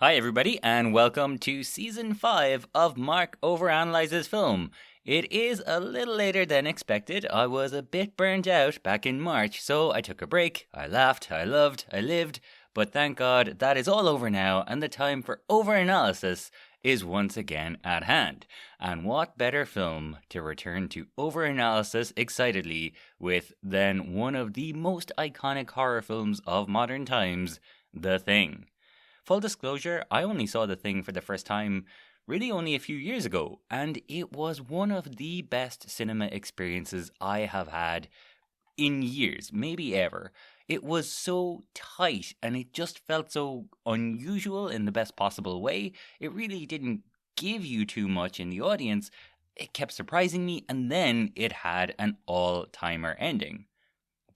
Hi, everybody, and welcome to Season 5 of Mark Overanalysis Film. It is a little later than expected. I was a bit burnt out back in March, so I took a break. I laughed, I loved, I lived, but thank God that is all over now, and the time for overanalysis is once again at hand. And what better film to return to overanalysis excitedly with than one of the most iconic horror films of modern times, The Thing. Full disclosure, I only saw The Thing for the first time really only a few years ago, and it was one of the best cinema experiences I have had in years, maybe ever. It was so tight and it just felt so unusual in the best possible way. It really didn't give you too much in the audience. It kept surprising me, and then it had an all timer ending.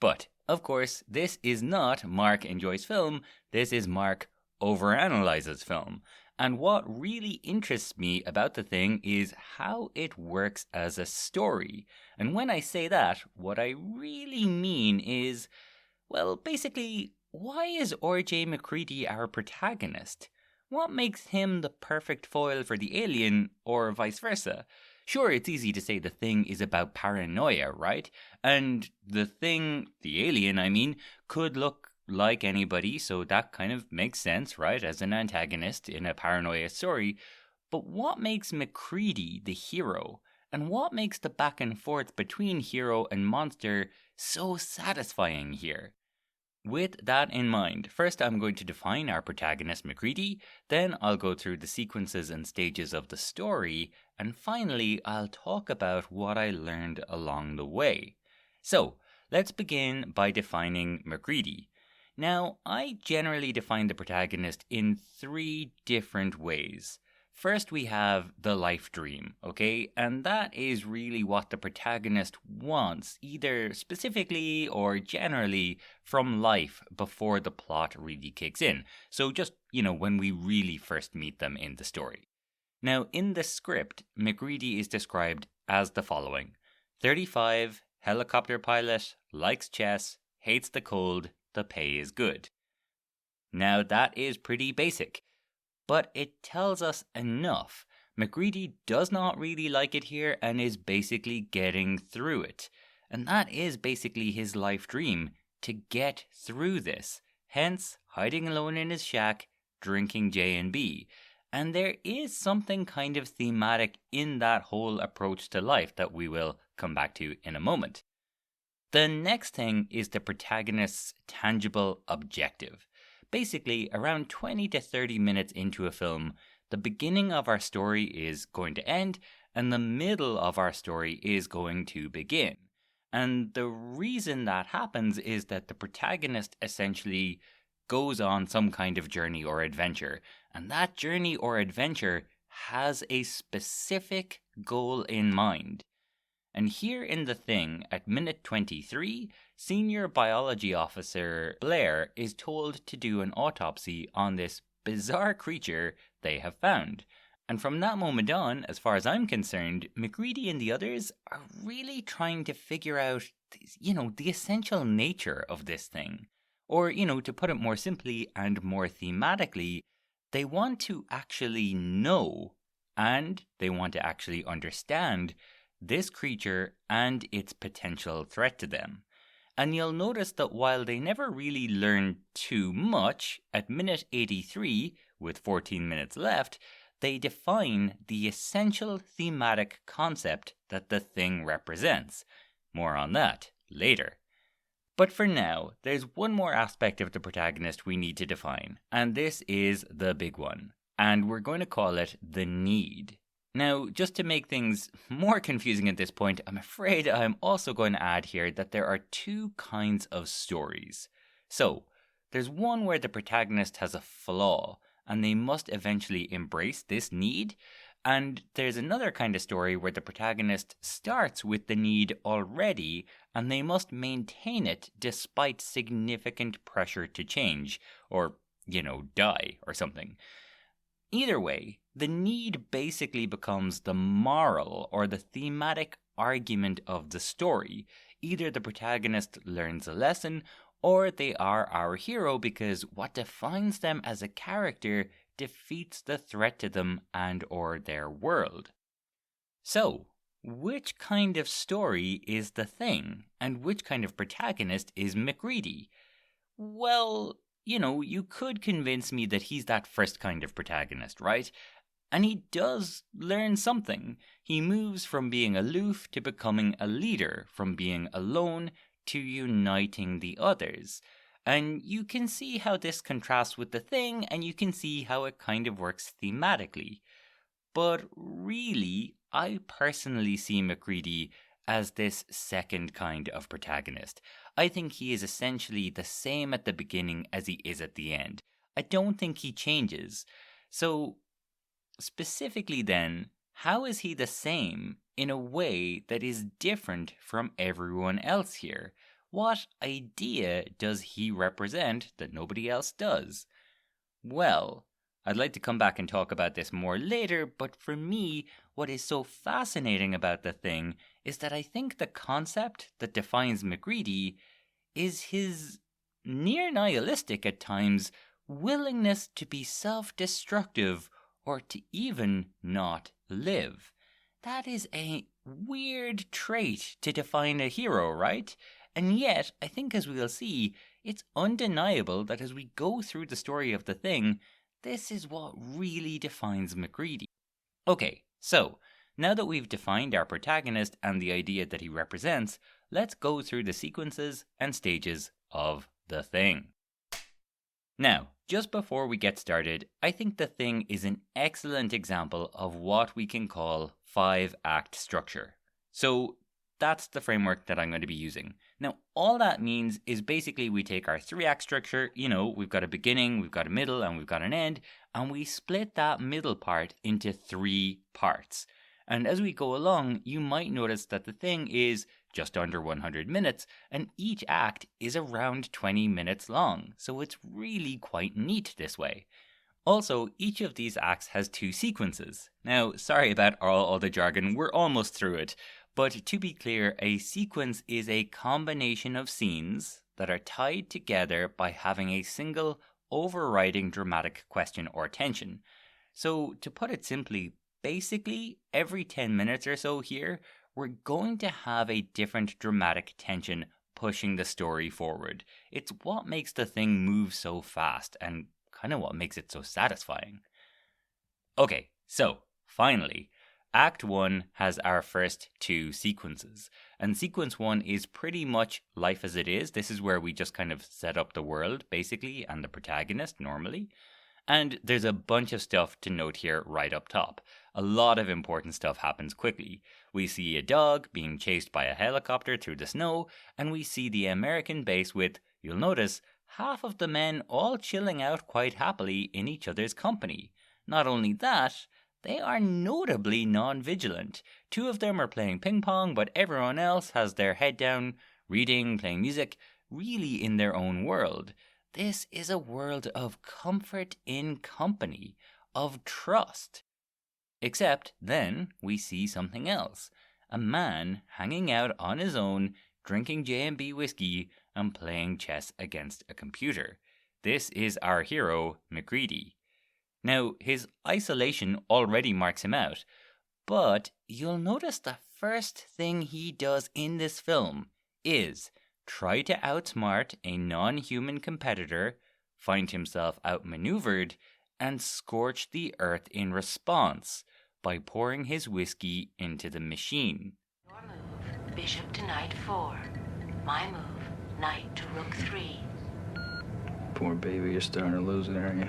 But, of course, this is not Mark Enjoys Film, this is Mark Overanalyzes Film. And what really interests me about The Thing is how it works as a story. And when I say that, what I really mean is, well, basically, why is RJ MacReady our protagonist? What makes him the perfect foil for the alien, or vice versa? Sure, it's easy to say The Thing is about paranoia, right? And the alien, I mean, could look like anybody, so that kind of makes sense, right, as an antagonist in a paranoia story. But what makes MacReady the hero? And what makes the back and forth between hero and monster so satisfying here? With that in mind, first I'm going to define our protagonist MacReady, then I'll go through the sequences and stages of the story, and finally I'll talk about what I learned along the way. So, let's begin by defining MacReady. Now, I generally define the protagonist in three different ways. First, we have the life dream, okay? And that is really what the protagonist wants, either specifically or generally, from life before the plot really kicks in. So just, when we really first meet them in the story. Now, in the script, MacReady is described as the following: 35, helicopter pilot, likes chess, hates the cold, the pay is good. Now, that is pretty basic, but it tells us enough. MacReady does not really like it here and is basically getting through it. And that is basically his life dream, to get through this. Hence, hiding alone in his shack, drinking J&B. And there is something kind of thematic in that whole approach to life that we will come back to in a moment. The next thing is the protagonist's tangible objective. Basically, around 20 to 30 minutes into a film, the beginning of our story is going to end, and the middle of our story is going to begin. And the reason that happens is that the protagonist essentially goes on some kind of journey or adventure, and that journey or adventure has a specific goal in mind. And here in The Thing, at minute 23, Senior Biology Officer Blair is told to do an autopsy on this bizarre creature they have found. And from that moment on, as far as I'm concerned, MacReady and the others are really trying to figure out, the essential nature of this thing. Or, to put it more simply and more thematically, they want to actually know, and they want to actually understand this creature and its potential threat to them. And you'll notice that while they never really learn too much, at minute 83, with 14 minutes left, they define the essential thematic concept that the thing represents. More on that later. But for now, there's one more aspect of the protagonist we need to define, and this is the big one. And we're going to call it the need. Now, just to make things more confusing at this point, I'm afraid I'm also going to add here that there are two kinds of stories. So, there's one where the protagonist has a flaw, and they must eventually embrace this need. And there's another kind of story where the protagonist starts with the need already, and they must maintain it despite significant pressure to change, or, die or something. Either way, the need basically becomes the moral or the thematic argument of the story. Either the protagonist learns a lesson, or they are our hero because what defines them as a character defeats the threat to them and or their world. So, which kind of story is The Thing, and which kind of protagonist is MacReady? Well, you could convince me that he's that first kind of protagonist, right? And he does learn something. He moves from being aloof to becoming a leader, from being alone to uniting the others. And you can see how this contrasts with The Thing, and you can see how it kind of works thematically. But really, I personally see MacReady as this second kind of protagonist. I think he is essentially the same at the beginning as he is at the end. I don't think he changes. So, specifically then, how is he the same in a way that is different from everyone else here? What idea does he represent that nobody else does? Well, I'd like to come back and talk about this more later, but for me, what is so fascinating about The Thing is that I think the concept that defines MacReady is his near nihilistic at times willingness to be self-destructive or to even not live. That is a weird trait to define a hero, right? And yet, I think as we'll see, it's undeniable that as we go through the story of The Thing, this is what really defines MacReady. Okay, so, now that we've defined our protagonist and the idea that he represents, let's go through the sequences and stages of The Thing. Now, just before we get started, I think The Thing is an excellent example of what we can call 5-act structure. So, that's the framework that I'm going to be using. Now, all that means is basically we take our 3-act structure, we've got a beginning, we've got a middle, and we've got an end, and we split that middle part into 3 parts. And as we go along, you might notice that The Thing is just under 100 minutes, and each act is around 20 minutes long, so it's really quite neat this way. Also, each of these acts has 2 sequences. Now, sorry about all the jargon, we're almost through it. But to be clear, a sequence is a combination of scenes that are tied together by having a single overriding dramatic question or tension. So, to put it simply, basically, every 10 minutes or so here, we're going to have a different dramatic tension pushing the story forward. It's what makes The Thing move so fast and kind of what makes it so satisfying. Okay, so, finally, Act 1 has our first 2 sequences, and sequence 1 is pretty much life as it is. This is where we just kind of set up the world, basically, and the protagonist, normally. And there's a bunch of stuff to note here right up top. A lot of important stuff happens quickly. We see a dog being chased by a helicopter through the snow, and we see the American base with, you'll notice, half of the men all chilling out quite happily in each other's company. Not only that, they are notably non-vigilant. 2 of them are playing ping pong, but everyone else has their head down, reading, playing music, really in their own world. This is a world of comfort in company, of trust. Except then we see something else. A man hanging out on his own, drinking J&B whiskey and playing chess against a computer. This is our hero, MacReady. Now, his isolation already marks him out, but you'll notice the first thing he does in this film is try to outsmart a non-human competitor, find himself outmaneuvered, and scorch the earth in response by pouring his whiskey into the machine. Your move, bishop to knight 4. My move, knight to rook 3. Poor baby, you're starting to lose it, aren't you?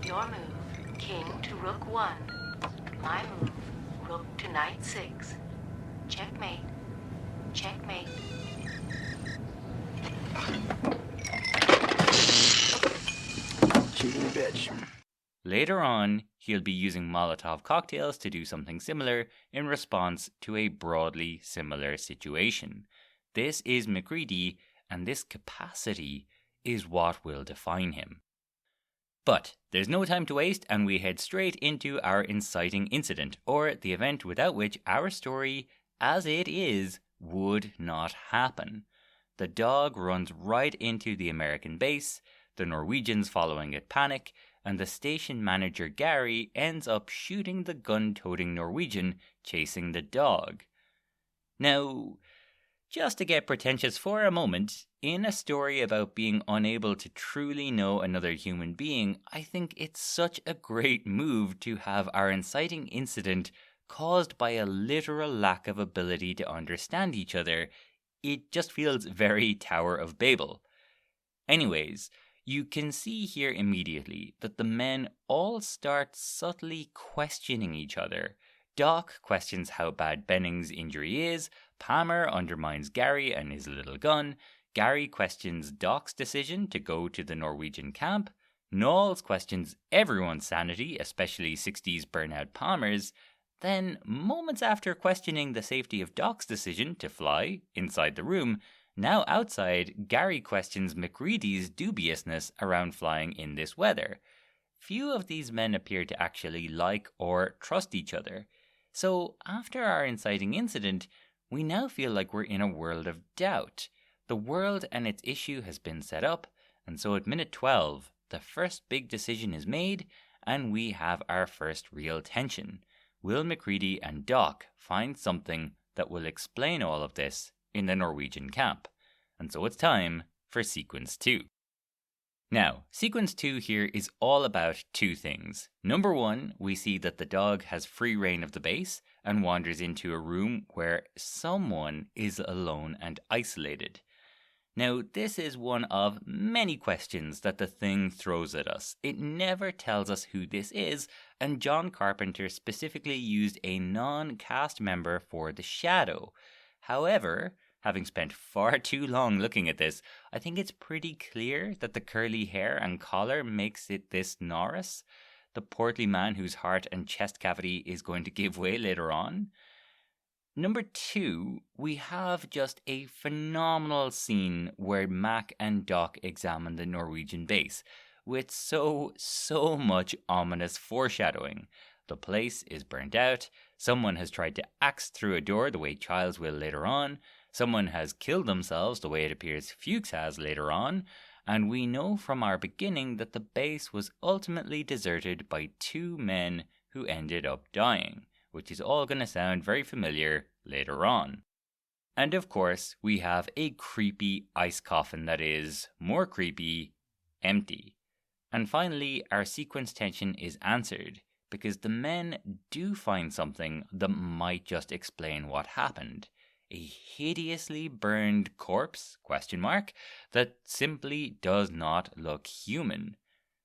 Your move, king to rook 1. My move, rook to knight 6. Checkmate. Checkmate. Cheating bitch. Later on, he'll be using Molotov cocktails to do something similar in response to a broadly similar situation. This is MacReady, and this capacity is what will define him. But there's no time to waste, and we head straight into our inciting incident, or the event without which our story, as it is, would not happen. the dog runs right into the American base, the Norwegians following it panic, and the station manager Gary ends up shooting the gun-toting Norwegian chasing the dog. Now, just to get pretentious for a moment, in a story about being unable to truly know another human being, I think it's such a great move to have our inciting incident caused by a literal lack of ability to understand each other. It just feels very Tower of Babel. Anyways, you can see here immediately that the men all start subtly questioning each other. Doc questions how bad Benning's injury is, Palmer undermines Gary and his little gun, Gary questions Doc's decision to go to the Norwegian camp, Knowles questions everyone's sanity, especially 60s burnout Palmer's. Then, moments after questioning the safety of Doc's decision to fly inside the room, now outside, Gary questions MacReady's dubiousness around flying in this weather. Few of these men appear to actually like or trust each other. So, after our inciting incident, we now feel like we're in a world of doubt. The world and its issue has been set up, and so at minute 12, the first big decision is made, and we have our first real tension. Will MacReady and Doc find something that will explain all of this in the Norwegian camp? And so it's time for Sequence 2. Now, Sequence 2 here is all about two things. Number one, we see that the dog has free reign of the base and wanders into a room where someone is alone and isolated. Now, this is one of many questions that the thing throws at us. It never tells us who this is, and John Carpenter specifically used a non-cast member for the shadow. However, having spent far too long looking at this, I think it's pretty clear that the curly hair and collar makes it this Norris, the portly man whose heart and chest cavity is going to give way later on. Number two, we have just a phenomenal scene where Mac and Doc examine the Norwegian base, with so much ominous foreshadowing. The place is burnt out, someone has tried to axe through a door the way Childs will later on, someone has killed themselves the way it appears Fuchs has later on, and we know from our beginning that the base was ultimately deserted by two men who ended up dying, which is all going to sound very familiar later on. And of course, we have a creepy ice coffin that is, more creepy, empty. And finally, our sequence tension is answered, because the men do find something that might just explain what happened. A hideously burned corpse, that simply does not look human.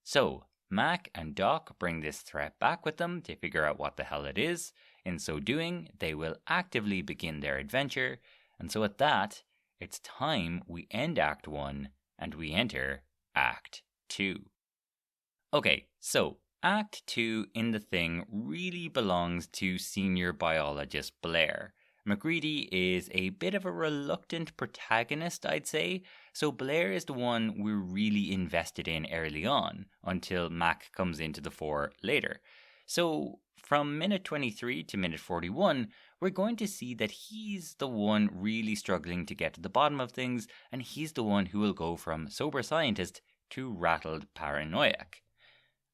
So, Mac and Doc bring this threat back with them to figure out what the hell it is. In so doing, they will actively begin their adventure, and so at that, it's time we end Act 1 and we enter Act 2. Okay, so Act 2 in The Thing really belongs to senior biologist Blair. MacReady is a bit of a reluctant protagonist, I'd say, so Blair is the one we're really invested in early on, until Mac comes into the fore later. So, from minute 23 to minute 41, we're going to see that he's the one really struggling to get to the bottom of things, and he's the one who will go from sober scientist to rattled paranoiac.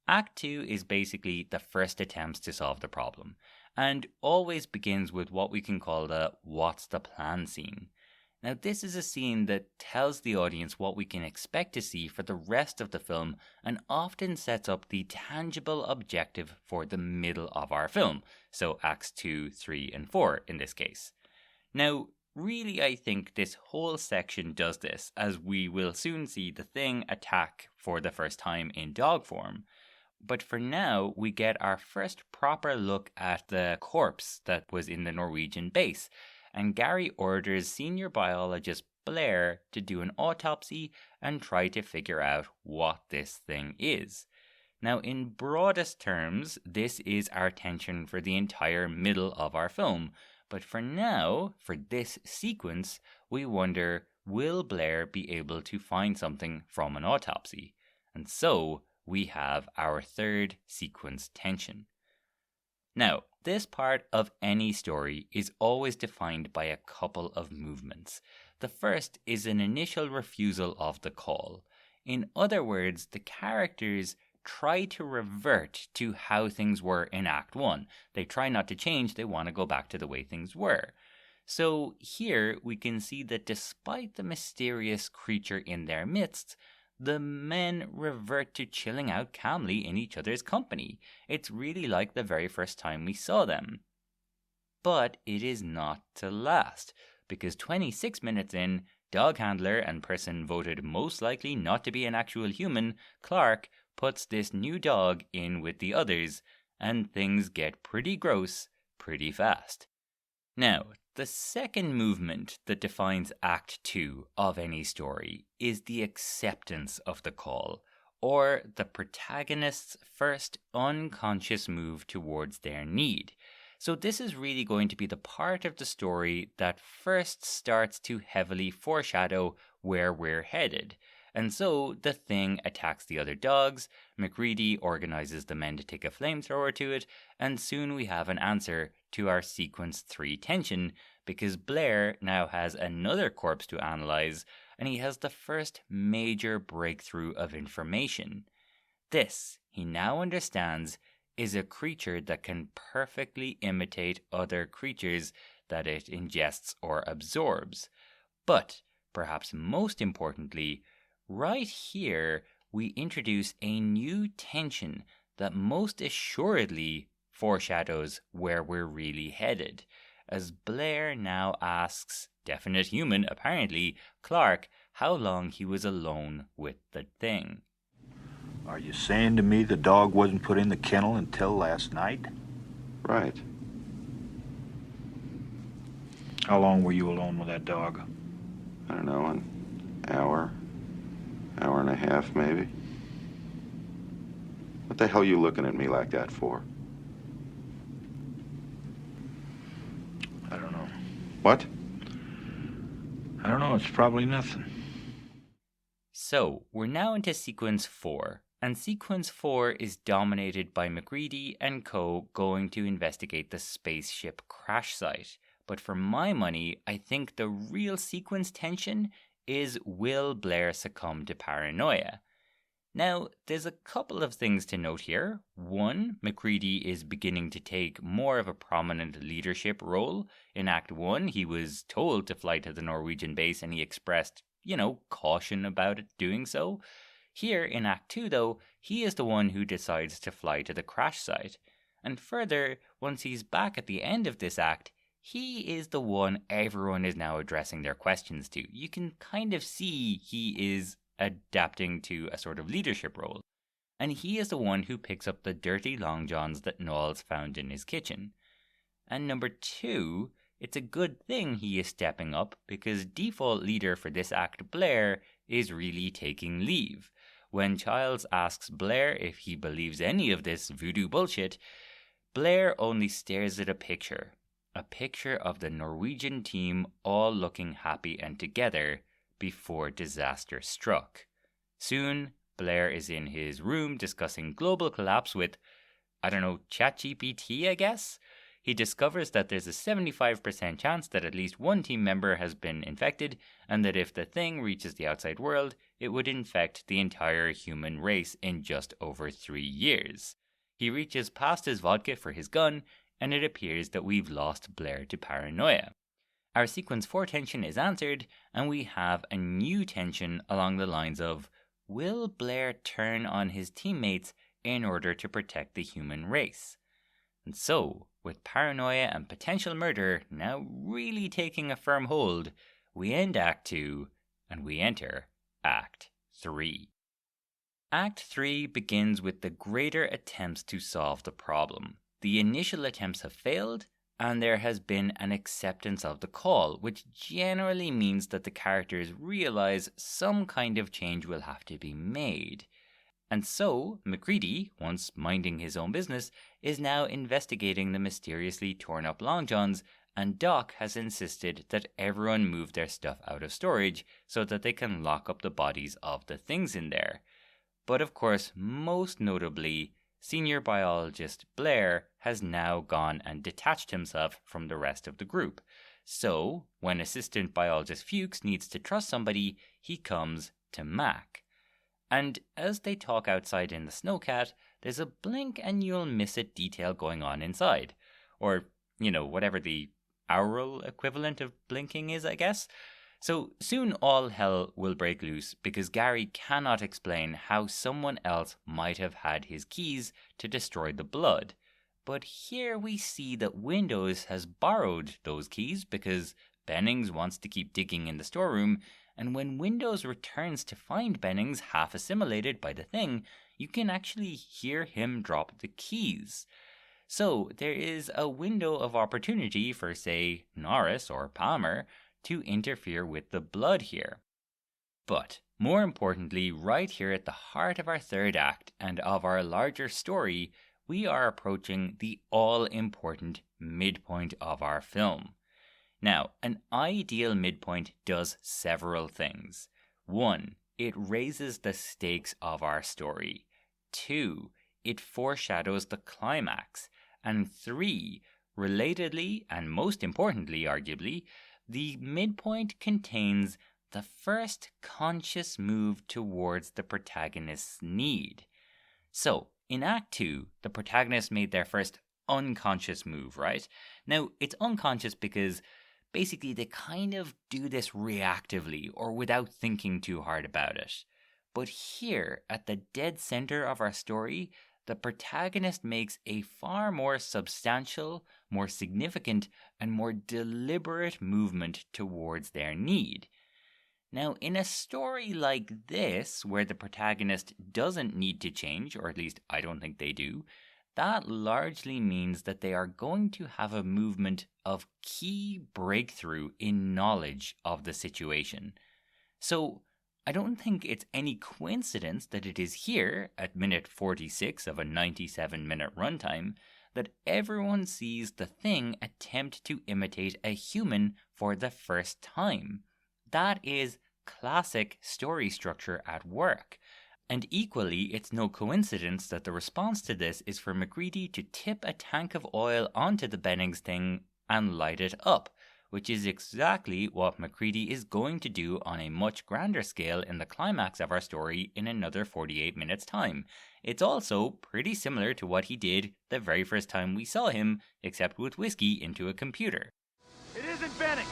Act 2 is basically the first attempts to solve the problem, and always begins with what we can call the "what's the plan" scene. Now, this is a scene that tells the audience what we can expect to see for the rest of the film and often sets up the tangible objective for the middle of our film, so Acts 2, 3, and 4 in this case. Now, really, I think this whole section does this, as we will soon see the Thing attack for the first time in dog form. But for now, we get our first proper look at the corpse that was in the Norwegian base, and Gary orders senior biologist Blair to do an autopsy and try to figure out what this thing is. Now, in broadest terms, this is our tension for the entire middle of our film, but for now, for this sequence, we wonder, will Blair be able to find something from an autopsy? And so, we have our third sequence tension. Now, this part of any story is always defined by a couple of movements. The first is an initial refusal of the call. In other words, the characters try to revert to how things were in Act 1. They try not to change, they want to go back to the way things were. So here we can see that despite the mysterious creature in their midst, the men revert to chilling out calmly in each other's company. It's really like the very first time we saw them. But it is not to last, because 26 minutes in, dog handler and person voted most likely not to be an actual human, Clark, puts this new dog in with the others, and things get pretty gross pretty fast. Now, the second movement that defines Act 2 of any story is the acceptance of the call, or the protagonist's first unconscious move towards their need. So this is really going to be the part of the story that first starts to heavily foreshadow where we're headed. And so the thing attacks the other dogs, MacReady organizes the men to take a flamethrower to it, and soon we have an answer to our Sequence 3 tension, because Blair now has another corpse to analyze, and he has the first major breakthrough of information. This, he now understands, is a creature that can perfectly imitate other creatures that it ingests or absorbs. But, perhaps most importantly, right here we introduce a new tension that most assuredly foreshadows where we're really headed, as Blair now asks, definite human apparently, Clark how long he was alone with the thing. Are you saying to me the dog wasn't put in the kennel until last night? Right. How long were you alone with that dog? I don't know, an hour and a half, maybe. What the hell are you looking at me like that for? I don't know. What? I don't know, it's probably nothing. So, we're now into Sequence 4, and Sequence 4 is dominated by MacReady and co. going to investigate the spaceship crash site. But for my money, I think the real sequence tension is, will Blair succumb to paranoia? Now, there's a couple of things to note here. One, MacReady is beginning to take more of a prominent leadership role. In Act 1, he was told to fly to the Norwegian base and he expressed, caution about it doing so. Here in Act 2, though, he is the one who decides to fly to the crash site. And further, once he's back at the end of this act, he is the one everyone is now addressing their questions to. You can kind of see he is adapting to a sort of leadership role. And he is the one who picks up the dirty long johns that Knowles found in his kitchen. And number 2, it's a good thing he is stepping up, because default leader for this act, Blair, is really taking leave. When Childs asks Blair if he believes any of this voodoo bullshit, Blair only stares at a picture of the Norwegian team all looking happy and together before disaster struck. Soon, Blair is in his room discussing global collapse with, Chat GPT, I guess? He discovers that there's a 75% chance that at least one team member has been infected, and that if the thing reaches the outside world, it would infect the entire human race in just over 3 years. He reaches past his vodka for his gun, and it appears that we've lost Blair to paranoia. Our Sequence 4 tension is answered, and we have a new tension along the lines of, will Blair turn on his teammates in order to protect the human race? And so, with paranoia and potential murder now really taking a firm hold, we end Act 2 and we enter Act 3. Act 3 begins with the greater attempts to solve the problem. The initial attempts have failed, and there has been an acceptance of the call, which generally means that the characters realize some kind of change will have to be made. And so, MacReady, once minding his own business, is now investigating the mysteriously torn up long johns, and Doc has insisted that everyone move their stuff out of storage so that they can lock up the bodies of the things in there. But of course, most notably, senior biologist Blair has now gone and detached himself from the rest of the group. So, when assistant biologist Fuchs needs to trust somebody, he comes to Mac. And as they talk outside in the snowcat, there's a blink and you'll miss it detail going on inside. Or, whatever the aural equivalent of blinking is, I guess. So soon all hell will break loose because Gary cannot explain how someone else might have had his keys to destroy the blood. But here we see that Windows has borrowed those keys because Bennings wants to keep digging in the storeroom, and when Windows returns to find Bennings half assimilated by the thing, you can actually hear him drop the keys. So there is a window of opportunity for, say, Norris or Palmer to interfere with the blood here. But more importantly, right here at the heart of our third act and of our larger story, we are approaching the all-important midpoint of our film. Now, an ideal midpoint does several things. 1. It raises the stakes of our story. 2. It foreshadows the climax. And 3. Relatedly, and most importantly, arguably, the midpoint contains the first conscious move towards the protagonist's need. So, in Act 2, the protagonist made their first unconscious move, right? Now, it's unconscious because basically they kind of do this reactively or without thinking too hard about it. But here, at the dead center of our story, the protagonist makes a far more substantial, more significant, and more deliberate movement towards their need. Now, in a story like this, where the protagonist doesn't need to change, or at least I don't think they do, that largely means that they are going to have a movement of key breakthrough in knowledge of the situation. So, I don't think it's any coincidence that it is here, at minute 46 of a 97-minute runtime, that everyone sees the thing attempt to imitate a human for the first time. That is classic story structure at work. And equally, it's no coincidence that the response to this is for MacReady to tip a tank of oil onto the Bennings thing and light it up, which is exactly what MacReady is going to do on a much grander scale in the climax of our story in another 48 minutes' time. It's also pretty similar to what he did the very first time we saw him, except with whiskey into a computer. It isn't Bennings!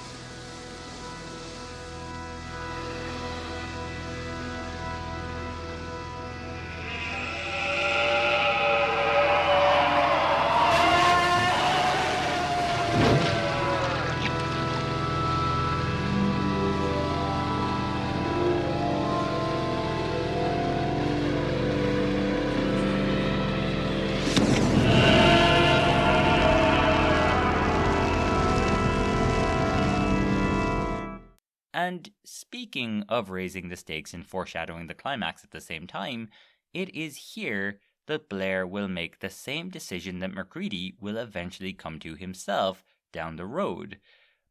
And speaking of raising the stakes and foreshadowing the climax at the same time, it is here that Blair will make the same decision that MacReady will eventually come to himself down the road.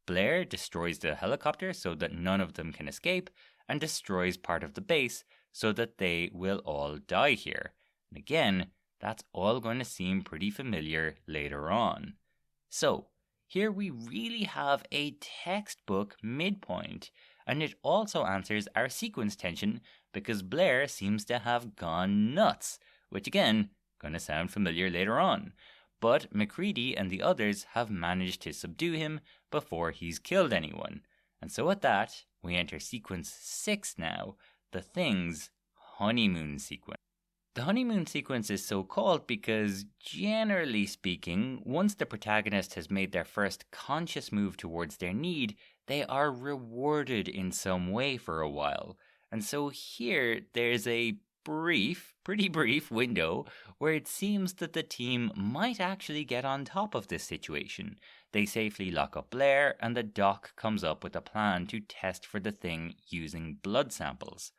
Blair destroys the helicopter so that none of them can escape, and destroys part of the base so that they will all die here. And again, that's all going to seem pretty familiar later on. So, here we really have a textbook midpoint, and it also answers our sequence tension because Blair seems to have gone nuts, which again, gonna sound familiar later on. But MacReady and the others have managed to subdue him before he's killed anyone. And so at that, we enter sequence 6 now, the Thing's honeymoon sequence. The honeymoon sequence is so called because, generally speaking, once the protagonist has made their first conscious move towards their need, they are rewarded in some way for a while. And so here, there's a pretty brief window where it seems that the team might actually get on top of this situation. They safely lock up Blair, and the doc comes up with a plan to test for the thing using blood samples.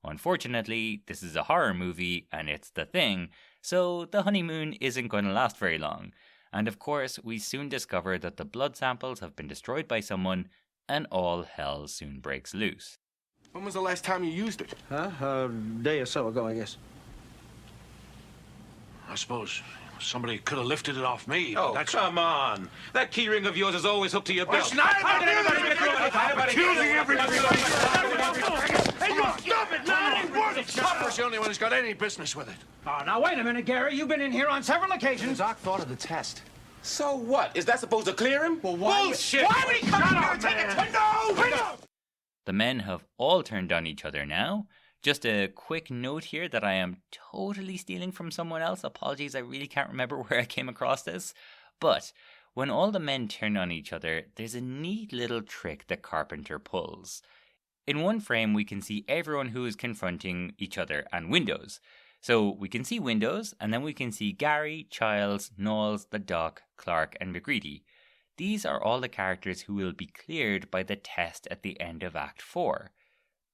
Unfortunately, this is a horror movie and it's the Thing, so the honeymoon isn't going to last very long. And of course, we soon discover that the blood samples have been destroyed by someone, and all hell soon breaks loose. When was the last time you used it? A day or so ago, I guess. I suppose Somebody could have lifted it off me. Oh, That's... come on. That key ring of yours is always hooked to your belt. It's not about accusing everybody. Hey, you stop it! Now, Topper's the only one who's got any business with it. Oh, now wait a minute, Gary. You've been in here on several occasions. Doc thought of the test. So what? Is that supposed to clear him? Well, why? Bullshit! Why would he come in here and take a window? The men have all turned on each other now. Just a quick note here that I am totally stealing from someone else. Apologies, I really can't remember where I came across this. But when all the men turn on each other, there's a neat little trick that Carpenter pulls. In one frame, we can see everyone who is confronting each other and Windows. So we can see Windows, and then we can see Gary, Childs, Knowles, the Doc, Clark, and MacReady. These are all the characters who will be cleared by the test at the end of Act 4.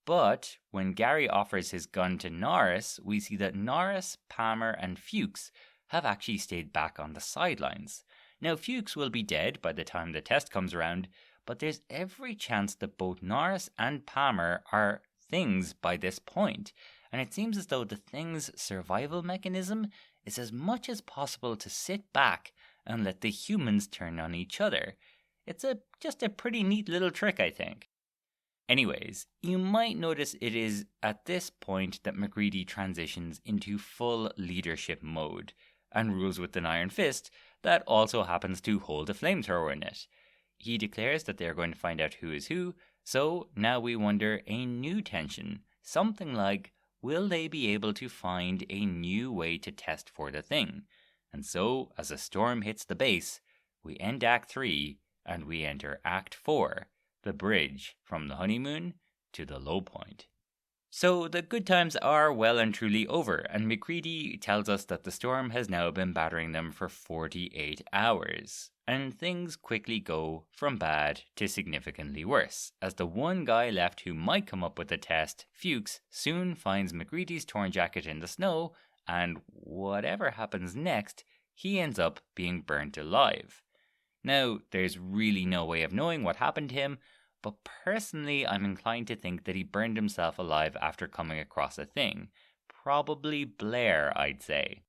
But when Gary offers his gun to Norris, we see that Norris, Palmer, and Fuchs have actually stayed back on the sidelines. Now, Fuchs will be dead by the time the test comes around, but there's every chance that both Norris and Palmer are things by this point, and it seems as though the Thing's survival mechanism is as much as possible to sit back and let the humans turn on each other. It's just a pretty neat little trick, I think. Anyways, you might notice it is at this point that MacReady transitions into full leadership mode and rules with an iron fist that also happens to hold a flamethrower in it. He declares that they are going to find out who is who, so now we wonder a new tension, something like, will they be able to find a new way to test for the Thing? And so, as a storm hits the base, we end Act 3 and we enter Act 4. The bridge from the honeymoon to the low point. So the good times are well and truly over, and MacReady tells us that the storm has now been battering them for 48 hours. And things quickly go from bad to significantly worse, as the one guy left who might come up with the test, Fuchs, soon finds MacReady's torn jacket in the snow, and whatever happens next, he ends up being burnt alive. Now, there's really no way of knowing what happened to him, but personally I'm inclined to think that he burned himself alive after coming across a thing. Probably Blair, I'd say.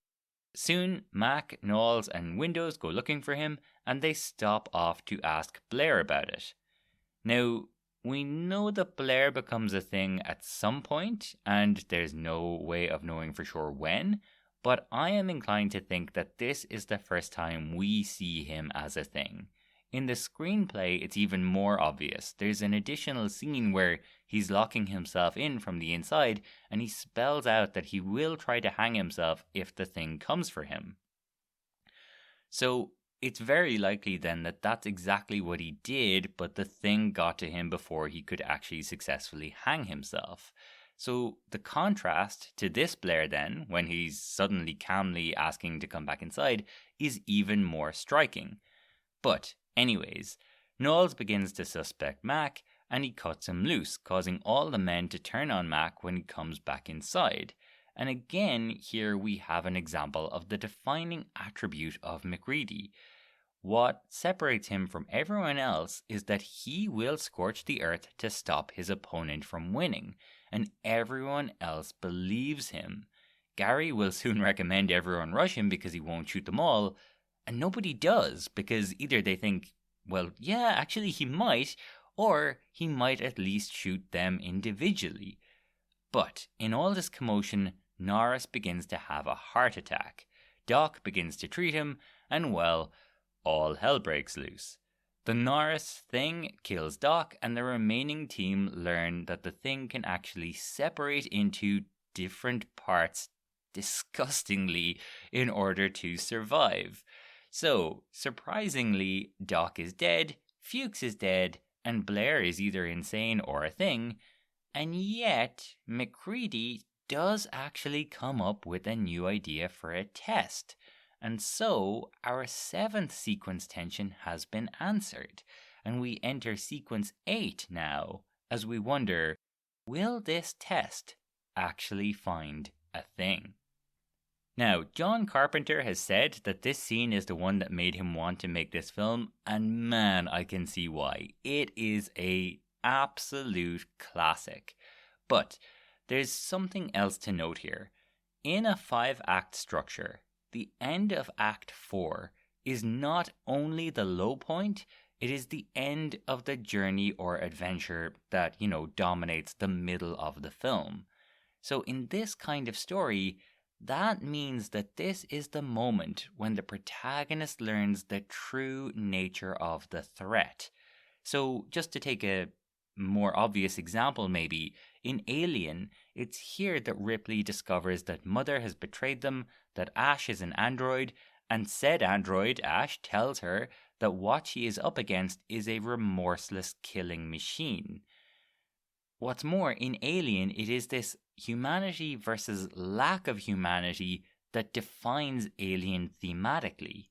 Soon, Mac, Knowles, and Windows go looking for him, and they stop off to ask Blair about it. Now, we know that Blair becomes a thing at some point, and there's no way of knowing for sure when, but I am inclined to think that this is the first time we see him as a thing. In the screenplay, it's even more obvious. There's an additional scene where he's locking himself in from the inside, and he spells out that he will try to hang himself if the Thing comes for him. So it's very likely then that that's exactly what he did, but the Thing got to him before he could actually successfully hang himself. So the contrast to this Blair then, when he's suddenly calmly asking to come back inside, is even more striking. But anyways, Knowles begins to suspect Mac, and he cuts him loose, causing all the men to turn on Mac when he comes back inside. And again, here we have an example of the defining attribute of MacReady. What separates him from everyone else is that he will scorch the earth to stop his opponent from winning, and everyone else believes him. Gary will soon recommend everyone rush him because he won't shoot them all, and nobody does, because either they think, well, yeah, actually he might, or he might at least shoot them individually. But in all this commotion, Norris begins to have a heart attack. Doc begins to treat him, and well, all hell breaks loose. The Norris Thing kills Doc, and the remaining team learn that the Thing can actually separate into different parts disgustingly in order to survive. So, surprisingly, Doc is dead, Fuchs is dead, and Blair is either insane or a thing, and yet MacReady does actually come up with a new idea for a test. And so, our 7th sequence tension has been answered, and we enter sequence 8 now, as we wonder, will this test actually find a thing? Now, John Carpenter has said that this scene is the one that made him want to make this film, and man, I can see why. It is a absolute classic. But there's something else to note here. In a 5-act structure, the end of Act 4 is not only the low point, it is the end of the journey or adventure that, dominates the middle of the film. So in this kind of story, that means that this is the moment when the protagonist learns the true nature of the threat. So just to take a more obvious example maybe, in Alien, it's here that Ripley discovers that Mother has betrayed them, that Ash is an android, and said android, Ash, tells her that what she is up against is a remorseless killing machine. What's more, in Alien, it is this humanity versus lack of humanity that defines Alien thematically.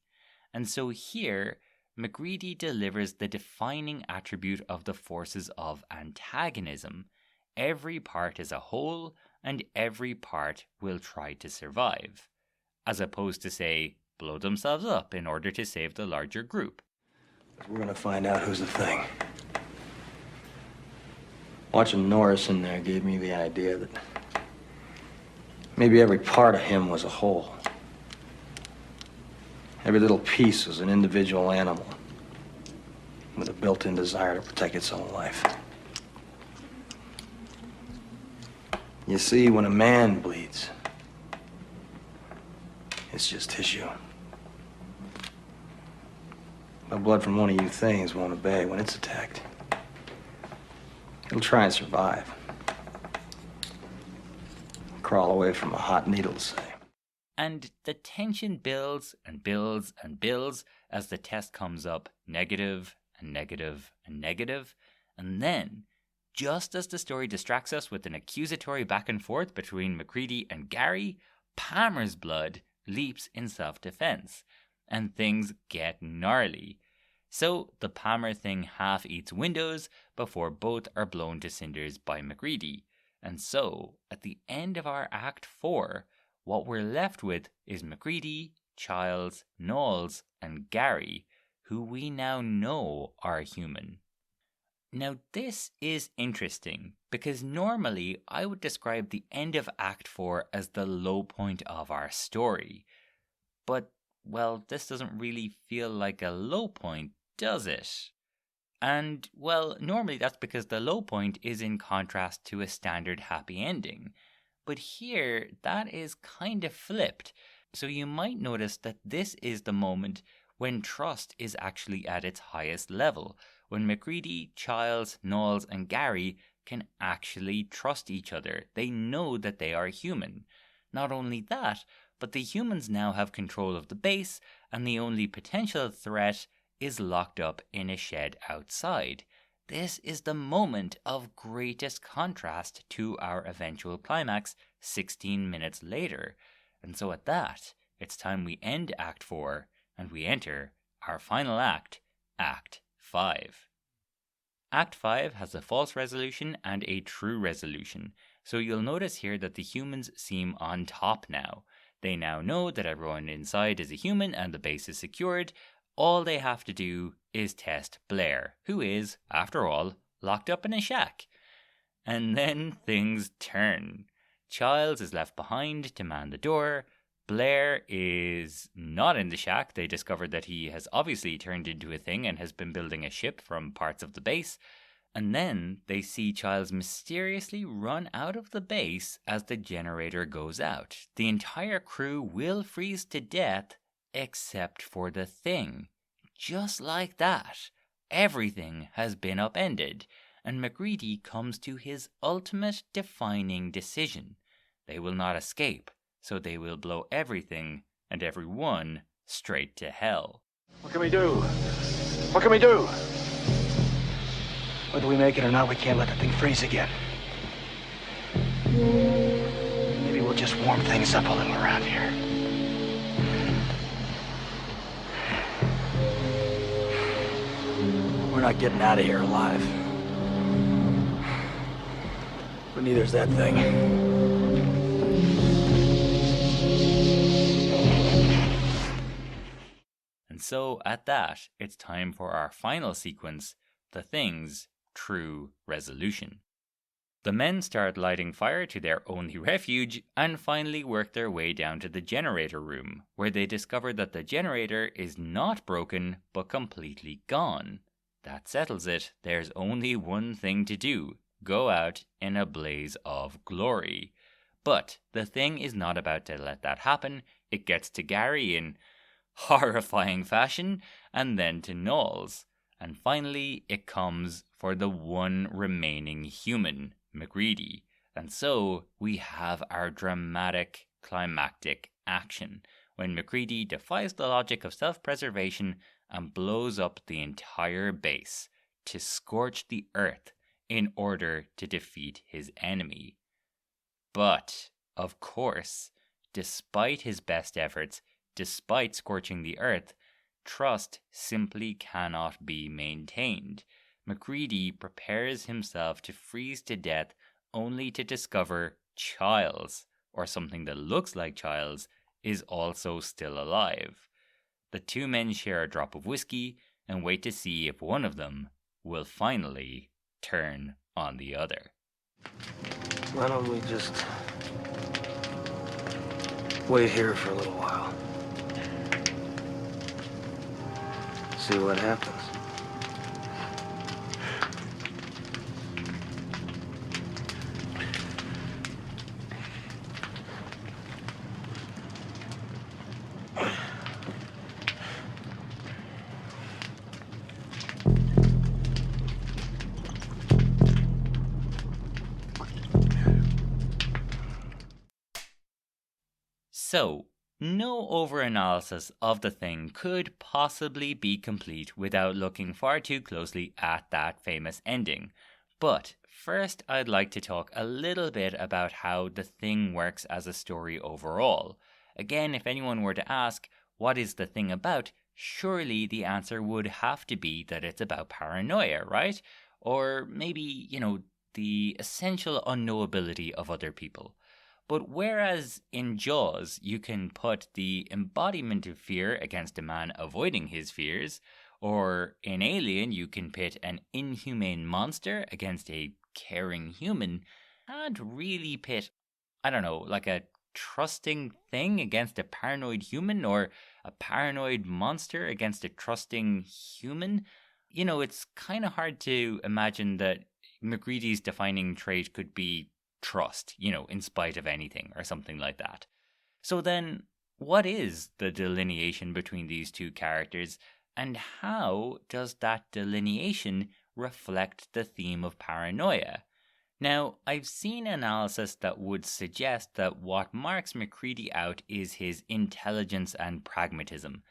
And so here, MacReady delivers the defining attribute of the forces of antagonism. Every part is a whole, and every part will try to survive. As opposed to, say, blow themselves up in order to save the larger group. We're gonna find out who's the thing. Watching Norris in there gave me the idea that maybe every part of him was a whole. Every little piece was an individual animal with a built-in desire to protect its own life. You see, when a man bleeds, it's just tissue. The blood from one of you things won't obey when it's attacked. It'll try and survive. Crawl away from a hot needle, say. And the tension builds and builds and builds as the test comes up negative and negative and negative. And then, just as the story distracts us with an accusatory back and forth between MacReady and Gary, Palmer's blood leaps in self-defense. And things get gnarly. So the Palmer thing half eats windows before both are blown to cinders by MacReady. And so, at the end of our Act 4, what we're left with is MacReady, Childs, Knowles, and Gary, who we now know are human. Now this is interesting, because normally I would describe the end of Act 4 as the low point of our story. But, well, this doesn't really feel like a low point, does it? And, well, normally that's because the low point is in contrast to a standard happy ending. But here, that is kind of flipped. So you might notice that this is the moment when trust is actually at its highest level, when MacReady, Childs, Knowles, and Gary can actually trust each other. They know that they are human. Not only that, but the humans now have control of the base, and the only potential threat is locked up in a shed outside. This is the moment of greatest contrast to our eventual climax 16 minutes later. And so at that, it's time we end Act 4 and we enter our final act, Act 5. Act 5 has a false resolution and a true resolution. So you'll notice here that the humans seem on top now. They now know that everyone inside is a human and the base is secured. All they have to do is test Blair, who is, after all, locked up in a shack. And then things turn. Childs is left behind to man the door. Blair is not in the shack. They discovered that he has obviously turned into a thing and has been building a ship from parts of the base. And then they see Childs mysteriously run out of the base as the generator goes out. The entire crew will freeze to death except for the thing. Just like that, everything has been upended, and MacReady comes to his ultimate defining decision. They will not escape, so they will blow everything and everyone straight to hell. What can we do? What can we do? Whether we make it or not, we can't let the thing freeze again. Maybe we'll just warm things up a little around here. We're not getting out of here alive. But neither's that thing. And so, at that, it's time for our final sequence, the Thing's true resolution. The men start lighting fire to their only refuge and finally work their way down to the generator room, where they discover that the generator is not broken but completely gone. That settles it. There's only one thing to do: go out in a blaze of glory. But the thing is not about to let that happen. It gets to Gary in horrifying fashion, and then to Knowles. And finally, it comes for the one remaining human, MacReady. And so we have our dramatic, climactic action, when MacReady defies the logic of self-preservation and blows up the entire base to scorch the earth in order to defeat his enemy. But, of course, despite his best efforts, despite scorching the earth, trust simply cannot be maintained. MacReady prepares himself to freeze to death only to discover Childs, or something that looks like Childs, is also still alive. The two men share a drop of whiskey and wait to see if one of them will finally turn on the other. Why don't we just wait here for a little while? See what happens. So, no overanalysis of the thing could possibly be complete without looking far too closely at that famous ending. But first, I'd like to talk a little bit about how the thing works as a story overall. Again, if anyone were to ask, what is the thing about? Surely the answer would have to be that it's about paranoia, right? Or maybe, the essential unknowability of other people. But whereas in Jaws you can put the embodiment of fear against a man avoiding his fears, or in Alien you can pit an inhumane monster against a caring human, can't really pit, like a trusting thing against a paranoid human, or a paranoid monster against a trusting human. It's kind of hard to imagine that MacReady's defining trait could be trust, in spite of anything, or something like that. So then, what is the delineation between these two characters, and how does that delineation reflect the theme of paranoia? Now, I've seen analysis that would suggest that what marks MacReady out is his intelligence and pragmatism.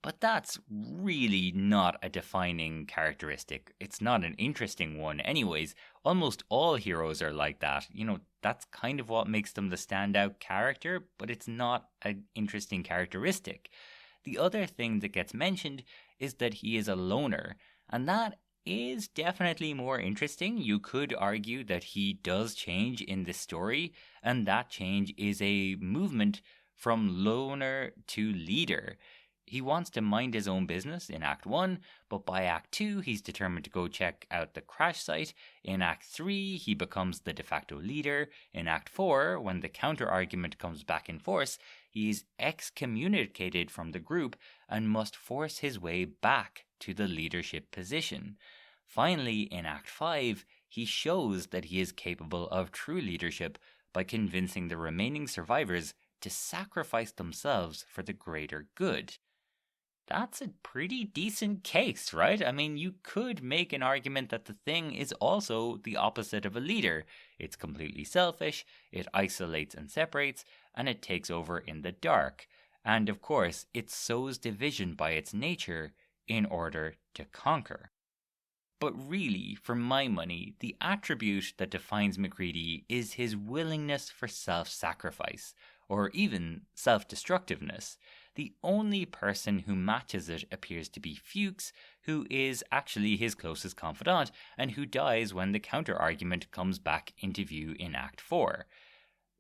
But that's really not a defining characteristic. It's not an interesting one anyways. Almost all heroes are like that. That's kind of what makes them the standout character, but it's not an interesting characteristic. The other thing that gets mentioned is that he is a loner, and that is definitely more interesting. You could argue that he does change in this story, and that change is a movement from loner to leader. He wants to mind his own business in Act 1, but by Act 2, he's determined to go check out the crash site. In Act 3, he becomes the de facto leader. In Act 4, when the counter-argument comes back in force, he's excommunicated from the group and must force his way back to the leadership position. Finally, in Act 5, he shows that he is capable of true leadership by convincing the remaining survivors to sacrifice themselves for the greater good. That's a pretty decent case, right? I mean, you could make an argument that the thing is also the opposite of a leader. It's completely selfish, it isolates and separates, and it takes over in the dark. And of course, it sows division by its nature in order to conquer. But really, for my money, the attribute that defines MacReady is his willingness for self-sacrifice, or even self-destructiveness. The only person who matches it appears to be Fuchs, who is actually his closest confidant, and who dies when the counter-argument comes back into view in Act 4.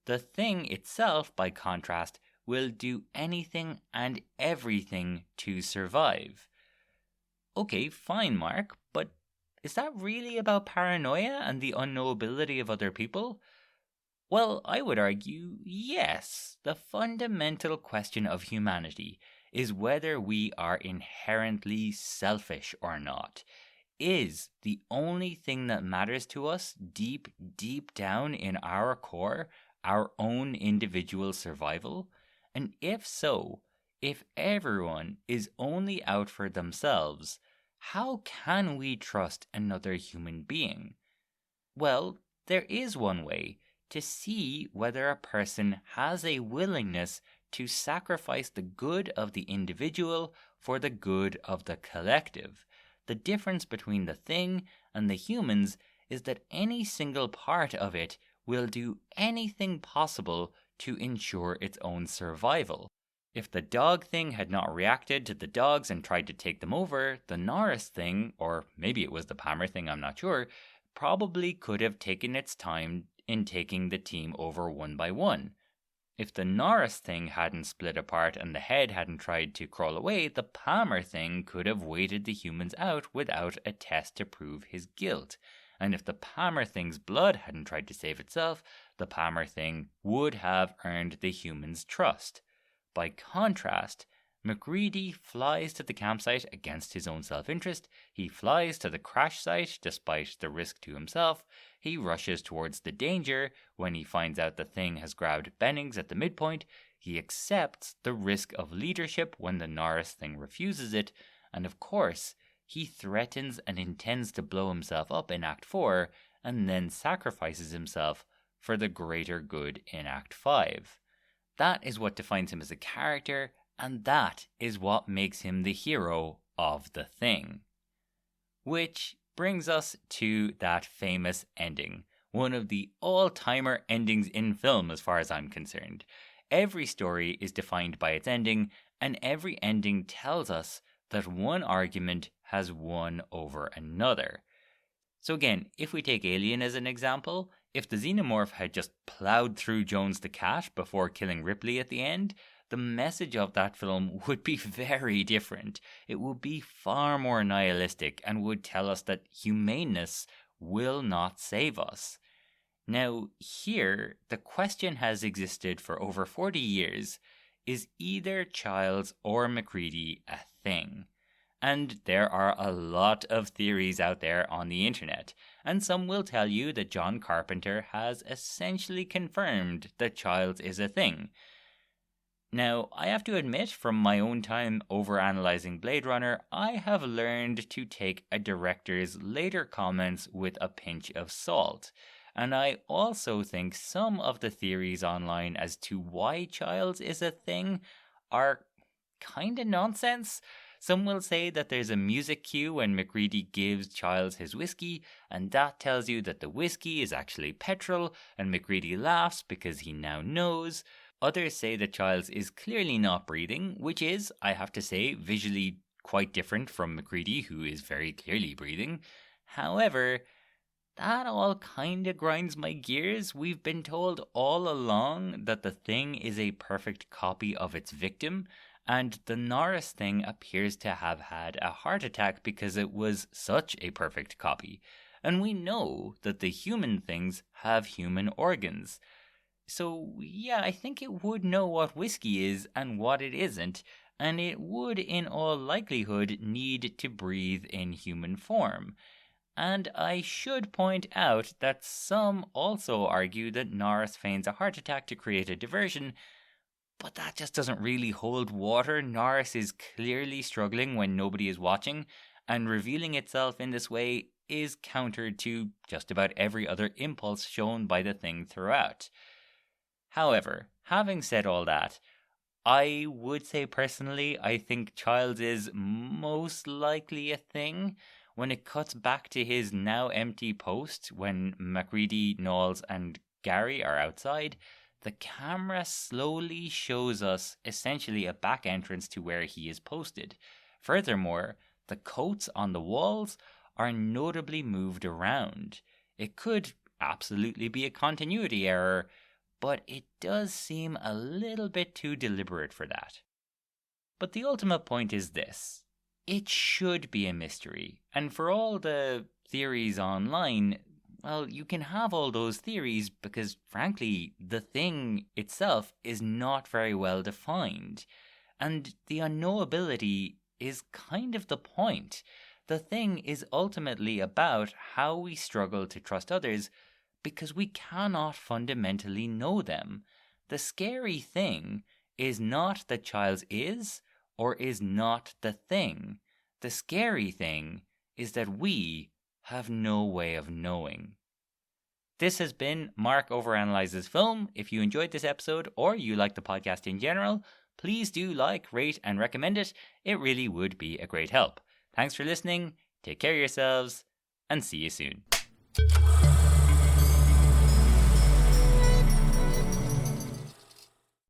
The thing itself, by contrast, will do anything and everything to survive. Okay, fine, Mark, but Is that really about paranoia and the unknowability of other people? Well, I would argue yes. The fundamental question of humanity is whether we are inherently selfish or not. Is the only thing that matters to us deep, deep down in our core our own individual survival? And if so, if everyone is only out for themselves, how can we trust another human being? Well, there is one way to see whether a person has a willingness to sacrifice the good of the individual for the good of the collective. The difference between the thing and the humans is that any single part of it will do anything possible to ensure its own survival. If the dog thing had not reacted to the dogs and tried to take them over, the Norris thing, or maybe it was the Palmer thing, I'm not sure, probably could have taken its time in taking the team over one by one. If the Norris thing hadn't split apart and the head hadn't tried to crawl away, the Palmer thing could have waited the humans out without a test to prove his guilt. And if the Palmer thing's blood hadn't tried to save itself, the Palmer thing would have earned the humans' trust. By contrast, MacReady flies to the campsite against his own self-interest. He flies to the crash site despite the risk to himself. He rushes towards the danger when he finds out the thing has grabbed Bennings at the midpoint. He accepts the risk of leadership when the Norris thing refuses it. And of course, he threatens and intends to blow himself up in Act 4 and then sacrifices himself for the greater good in Act 5. That is what defines him as a character, and that is what makes him the hero of the thing. Which brings us to that famous ending, one of the all-timer endings in film as far as I'm concerned. Every story is defined by its ending, and every ending tells us that one argument has won over another. So again, if we take Alien as an example, if the xenomorph had just plowed through Jones the cat before killing Ripley at the end, the message of that film would be very different. It would be far more nihilistic and would tell us that humaneness will not save us. Now, here, the question has existed for over 40 years. Is either Childs or MacReady a thing? And there are a lot of theories out there on the internet, and some will tell you that John Carpenter has essentially confirmed that Childs is a thing. Now, I have to admit, from my own time overanalyzing Blade Runner, I have learned to take a director's later comments with a pinch of salt. And I also think some of the theories online as to why Childs is a thing are kinda nonsense. Some will say that there's a music cue when MacReady gives Childs his whiskey, and that tells you that the whiskey is actually petrol, and MacReady laughs because he now knows. Others say that Childs is clearly not breathing, which is, I have to say, visually quite different from MacReady, who is very clearly breathing. However, that all kinda grinds my gears. We've been told all along that the thing is a perfect copy of its victim, and the Norris thing appears to have had a heart attack because it was such a perfect copy. And we know that the human things have human organs. So yeah, I think it would know what whiskey is and what it isn't, and it would in all likelihood need to breathe in human form. And I should point out that some also argue that Norris feigns a heart attack to create a diversion, but that just doesn't really hold water. Norris is clearly struggling when nobody is watching, and revealing itself in this way is counter to just about every other impulse shown by the thing throughout. However, having said all that, I would say personally, I think Childs is most likely a thing. When it cuts back to his now empty post, when MacReady, Knowles, and Gary are outside, the camera slowly shows us essentially a back entrance to where he is posted. Furthermore, the coats on the walls are notably moved around. It could absolutely be a continuity error, but it does seem a little bit too deliberate for that. But the ultimate point is this. it should be a mystery. And for all the theories online, well, you can have all those theories because, frankly, the thing itself is not very well defined. And the unknowability is kind of the point. The thing is ultimately about how we struggle to trust others because we cannot fundamentally know them. The scary thing is not that Childs is or is not the thing. The scary thing is that we have no way of knowing. This has been Mark Overanalyzes Film. If you enjoyed this episode or you like the podcast in general, please do like, rate, and recommend it. It really would be a great help. Thanks for listening, take care of yourselves, and see you soon.